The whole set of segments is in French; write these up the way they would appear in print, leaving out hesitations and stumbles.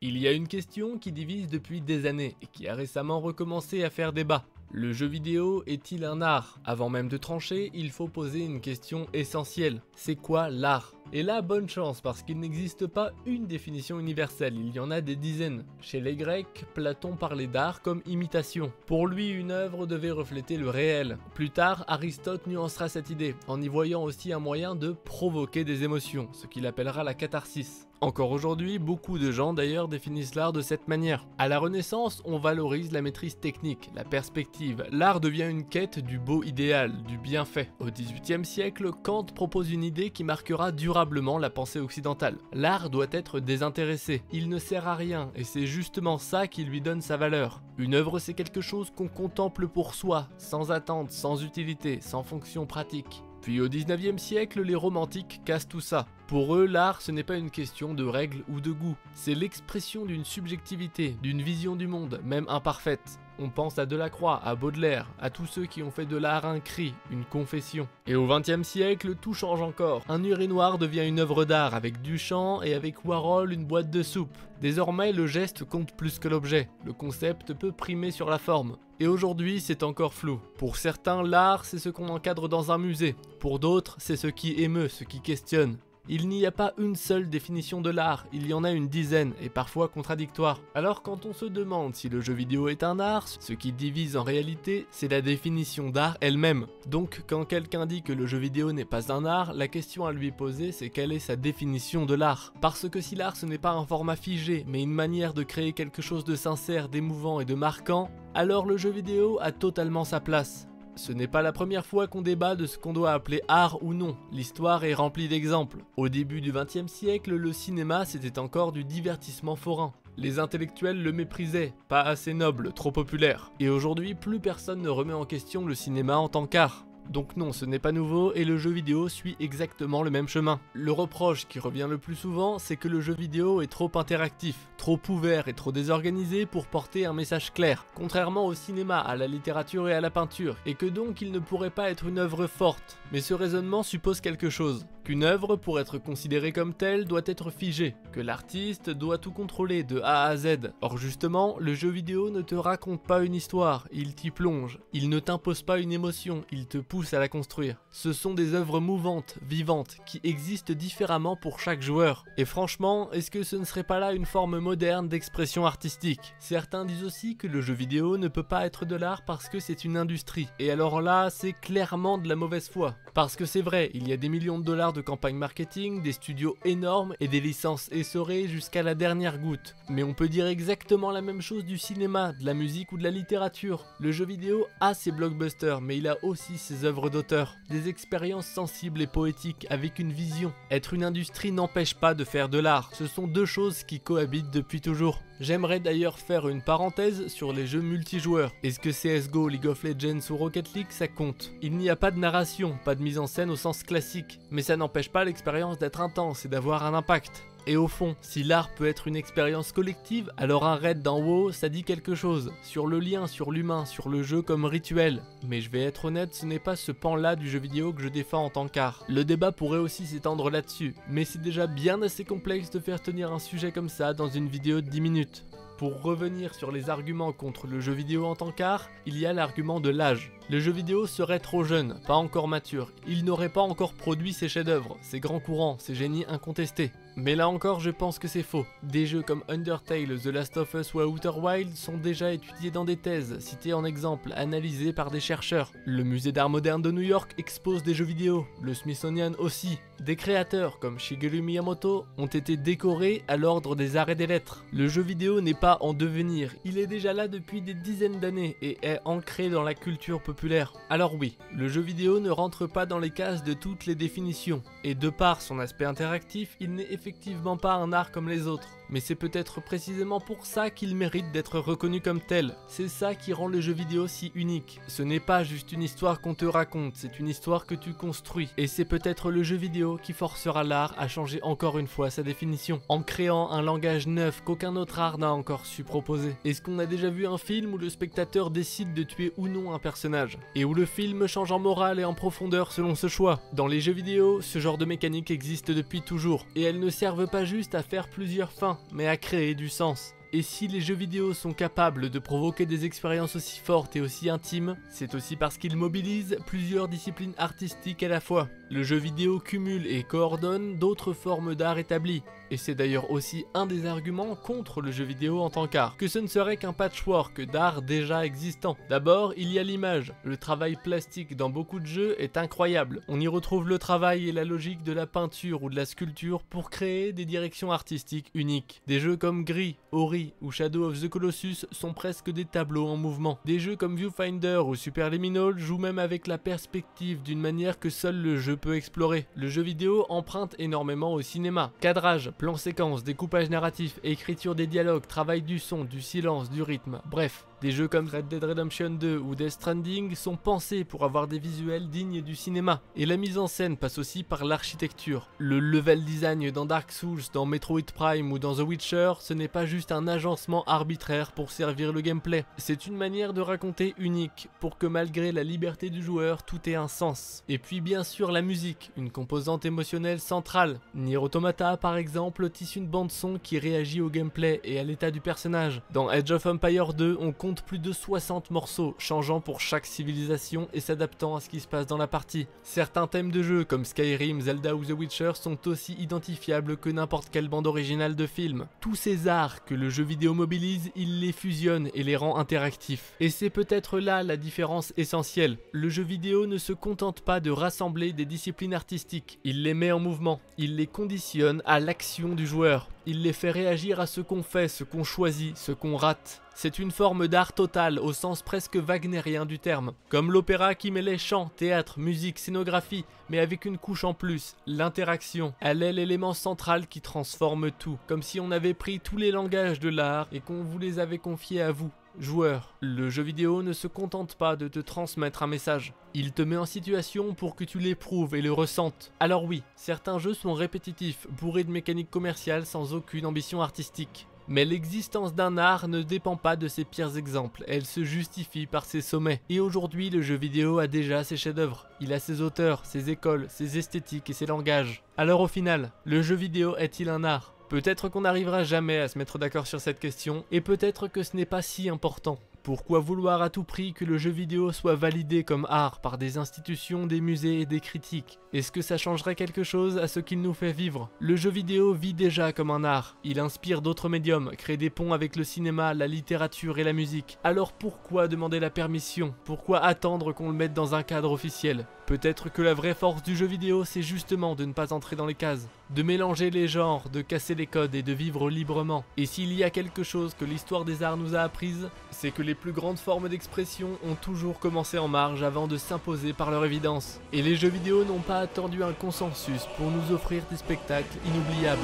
Il y a une question qui divise depuis des années et qui a récemment recommencé à faire débat. Le jeu vidéo est-il un art? Avant même de trancher, il faut poser une question essentielle. C'est quoi l'art? Et là, bonne chance, parce qu'il n'existe pas une définition universelle, il y en a des dizaines. Chez les Grecs, Platon parlait d'art comme imitation. Pour lui, une œuvre devait refléter le réel. Plus tard, Aristote nuancera cette idée, en y voyant aussi un moyen de provoquer des émotions, ce qu'il appellera la catharsis. Encore aujourd'hui, beaucoup de gens d'ailleurs définissent l'art de cette manière. À la Renaissance, on valorise la maîtrise technique, la perspective. L'art devient une quête du beau idéal, du bien fait. Au XVIIIe siècle, Kant propose une idée qui marquera durablement la pensée occidentale. L'art doit être désintéressé, il ne sert à rien, et c'est justement ça qui lui donne sa valeur. Une œuvre, c'est quelque chose qu'on contemple pour soi, sans attente, sans utilité, sans fonction pratique. Puis au XIXe siècle, les romantiques cassent tout ça. Pour eux, l'art, ce n'est pas une question de règles ou de goût, c'est l'expression d'une subjectivité, d'une vision du monde, même imparfaite. On pense à Delacroix, à Baudelaire, à tous ceux qui ont fait de l'art un cri, une confession. Et au XXe siècle, tout change encore. Un urinoir devient une œuvre d'art avec Duchamp et avec Warhol une boîte de soupe. Désormais, le geste compte plus que l'objet. Le concept peut primer sur la forme. Et aujourd'hui, c'est encore flou. Pour certains, l'art, c'est ce qu'on encadre dans un musée. Pour d'autres, c'est ce qui émeut, ce qui questionne. Il n'y a pas une seule définition de l'art, il y en a une dizaine, et parfois contradictoires. Alors quand on se demande si le jeu vidéo est un art, ce qui divise en réalité, c'est la définition d'art elle-même. Donc quand quelqu'un dit que le jeu vidéo n'est pas un art, la question à lui poser c'est quelle est sa définition de l'art. Parce que si l'art ce n'est pas un format figé, mais une manière de créer quelque chose de sincère, d'émouvant et de marquant, alors le jeu vidéo a totalement sa place. Ce n'est pas la première fois qu'on débat de ce qu'on doit appeler art ou non, l'histoire est remplie d'exemples. Au début du XXe siècle, le cinéma c'était encore du divertissement forain. Les intellectuels le méprisaient, pas assez noble, trop populaire. Et aujourd'hui, plus personne ne remet en question le cinéma en tant qu'art. Donc non, ce n'est pas nouveau et le jeu vidéo suit exactement le même chemin. Le reproche qui revient le plus souvent, c'est que le jeu vidéo est trop interactif, trop ouvert et trop désorganisé pour porter un message clair, contrairement au cinéma, à la littérature et à la peinture, et que donc il ne pourrait pas être une œuvre forte. Mais ce raisonnement suppose quelque chose, qu'une œuvre, pour être considérée comme telle, doit être figée, que l'artiste doit tout contrôler de A à Z. Or justement, le jeu vidéo ne te raconte pas une histoire, il t'y plonge, il ne t'impose pas une émotion, il te pousse à la construire. Ce sont des œuvres mouvantes, vivantes, qui existent différemment pour chaque joueur. Et franchement, est-ce que ce ne serait pas là une forme moderne d'expression artistique? Certains disent aussi que le jeu vidéo ne peut pas être de l'art parce que c'est une industrie. Et alors là, c'est clairement de la mauvaise foi. Parce que c'est vrai, il y a des millions de dollars de campagne marketing, des studios énormes et des licences essorées jusqu'à la dernière goutte. Mais on peut dire exactement la même chose du cinéma, de la musique ou de la littérature. Le jeu vidéo a ses blockbusters, mais il a aussi ses œuvres d'auteur. Des expériences sensibles et poétiques avec une vision. Être une industrie n'empêche pas de faire de l'art. Ce sont deux choses qui cohabitent depuis toujours. J'aimerais d'ailleurs faire une parenthèse sur les jeux multijoueurs. Est-ce que CSGO, League of Legends ou Rocket League ça compte? Il n'y a pas de narration, pas de mise en scène au sens classique, mais ça n'empêche pas l'expérience d'être intense et d'avoir un impact. Et au fond, si l'art peut être une expérience collective, alors un raid dans WoW, ça dit quelque chose. Sur le lien, sur l'humain, sur le jeu comme rituel. Mais je vais être honnête, ce n'est pas ce pan-là du jeu vidéo que je défends en tant qu'art. Le débat pourrait aussi s'étendre là-dessus, mais c'est déjà bien assez complexe de faire tenir un sujet comme ça dans une vidéo de 10 minutes. Pour revenir sur les arguments contre le jeu vidéo en tant qu'art, il y a l'argument de l'âge. Le jeu vidéo serait trop jeune, pas encore mature, il n'aurait pas encore produit ses chefs-d'œuvre, ses grands courants, ses génies incontestés. Mais là encore, je pense que c'est faux. Des jeux comme Undertale, The Last of Us ou Outer Wilds sont déjà étudiés dans des thèses, cités en exemple, analysés par des chercheurs. Le musée d'art moderne de New York expose des jeux vidéo, le Smithsonian aussi. Des créateurs comme Shigeru Miyamoto ont été décorés à l'ordre des arts et des lettres. Le jeu vidéo n'est pas en devenir, il est déjà là depuis des dizaines d'années et est ancré dans la culture populaire. Alors oui, le jeu vidéo ne rentre pas dans les cases de toutes les définitions, et de par son aspect interactif, il n'est effectivement pas un art comme les autres. Mais c'est peut-être précisément pour ça qu'il mérite d'être reconnu comme tel. C'est ça qui rend le jeu vidéo si unique. Ce n'est pas juste une histoire qu'on te raconte, c'est une histoire que tu construis. Et c'est peut-être le jeu vidéo qui forcera l'art à changer encore une fois sa définition, en créant un langage neuf qu'aucun autre art n'a encore su proposer. Est-ce qu'on a déjà vu un film où le spectateur décide de tuer ou non un personnage, et où le film change en morale et en profondeur selon ce choix? Dans les jeux vidéo, ce genre de mécanique existe depuis toujours, et elles ne servent pas juste à faire plusieurs fins. fin, mais à créer du sens. Et si les jeux vidéo sont capables de provoquer des expériences aussi fortes et aussi intimes, c'est aussi parce qu'ils mobilisent plusieurs disciplines artistiques à la fois. Le jeu vidéo cumule et coordonne d'autres formes d'art établies. Et c'est d'ailleurs aussi un des arguments contre le jeu vidéo en tant qu'art, que ce ne serait qu'un patchwork d'art déjà existant. D'abord, il y a l'image. Le travail plastique dans beaucoup de jeux est incroyable. On y retrouve le travail et la logique de la peinture ou de la sculpture pour créer des directions artistiques uniques. Des jeux comme Gris, Ori ou Shadow of the Colossus sont presque des tableaux en mouvement. Des jeux comme Viewfinder ou Superliminal jouent même avec la perspective d'une manière que seul le jeu peut explorer. Le jeu vidéo emprunte énormément au cinéma. Cadrage, plan séquence, découpage narratif, écriture des dialogues, travail du son, du silence, du rythme, bref. Des jeux comme Red Dead Redemption 2 ou Death Stranding sont pensés pour avoir des visuels dignes du cinéma. Et la mise en scène passe aussi par l'architecture. Le level design dans Dark Souls, dans Metroid Prime ou dans The Witcher, ce n'est pas juste un agencement arbitraire pour servir le gameplay. C'est une manière de raconter unique, pour que malgré la liberté du joueur, tout ait un sens. Et puis bien sûr la musique, une composante émotionnelle centrale. Nier Automata par exemple tisse une bande son qui réagit au gameplay et à l'état du personnage. Dans Age of Empires 2, on compte plus de 60 morceaux, changeant pour chaque civilisation et s'adaptant à ce qui se passe dans la partie. Certains thèmes de jeu comme Skyrim, Zelda ou The Witcher sont aussi identifiables que n'importe quelle bande originale de film. Tous ces arts que le jeu vidéo mobilise, il les fusionne et les rend interactifs. Et c'est peut-être là la différence essentielle. Le jeu vidéo ne se contente pas de rassembler des disciplines artistiques, il les met en mouvement, il les conditionne à l'action du joueur. Il les fait réagir à ce qu'on fait, ce qu'on choisit, ce qu'on rate. C'est une forme d'art total au sens presque wagnérien du terme. Comme l'opéra qui mêlait chant, théâtre, musique, scénographie, mais avec une couche en plus, l'interaction. Elle est l'élément central qui transforme tout. Comme si on avait pris tous les langages de l'art et qu'on vous les avait confiés à vous. Joueur, le jeu vidéo ne se contente pas de te transmettre un message. Il te met en situation pour que tu l'éprouves et le ressentes. Alors oui, certains jeux sont répétitifs, bourrés de mécaniques commerciales sans aucune ambition artistique. Mais l'existence d'un art ne dépend pas de ses pires exemples, elle se justifie par ses sommets. Et aujourd'hui, le jeu vidéo a déjà ses chefs-d'œuvre. Il a ses auteurs, ses écoles, ses esthétiques et ses langages. Alors au final, le jeu vidéo est-il un art ? Peut-être qu'on n'arrivera jamais à se mettre d'accord sur cette question, et peut-être que ce n'est pas si important. Pourquoi vouloir à tout prix que le jeu vidéo soit validé comme art par des institutions, des musées et des critiques? Est-ce que ça changerait quelque chose à ce qu'il nous fait vivre? Le jeu vidéo vit déjà comme un art. Il inspire d'autres médiums, crée des ponts avec le cinéma, la littérature et la musique. Alors pourquoi demander la permission? Pourquoi attendre qu'on le mette dans un cadre officiel? Peut-être que la vraie force du jeu vidéo, c'est justement de ne pas entrer dans les cases, de mélanger les genres, de casser les codes et de vivre librement. Et s'il y a quelque chose que l'histoire des arts nous a apprise, c'est que les plus grandes formes d'expression ont toujours commencé en marge avant de s'imposer par leur évidence. Et les jeux vidéo n'ont pas attendu un consensus pour nous offrir des spectacles inoubliables.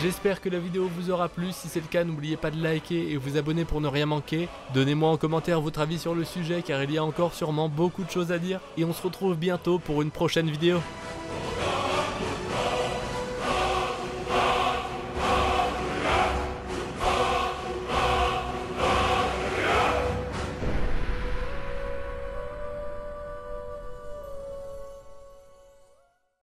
J'espère que la vidéo vous aura plu, si c'est le cas n'oubliez pas de liker et vous abonner pour ne rien manquer. Donnez-moi en commentaire votre avis sur le sujet car il y a encore sûrement beaucoup de choses à dire et on se retrouve bientôt pour une prochaine vidéo.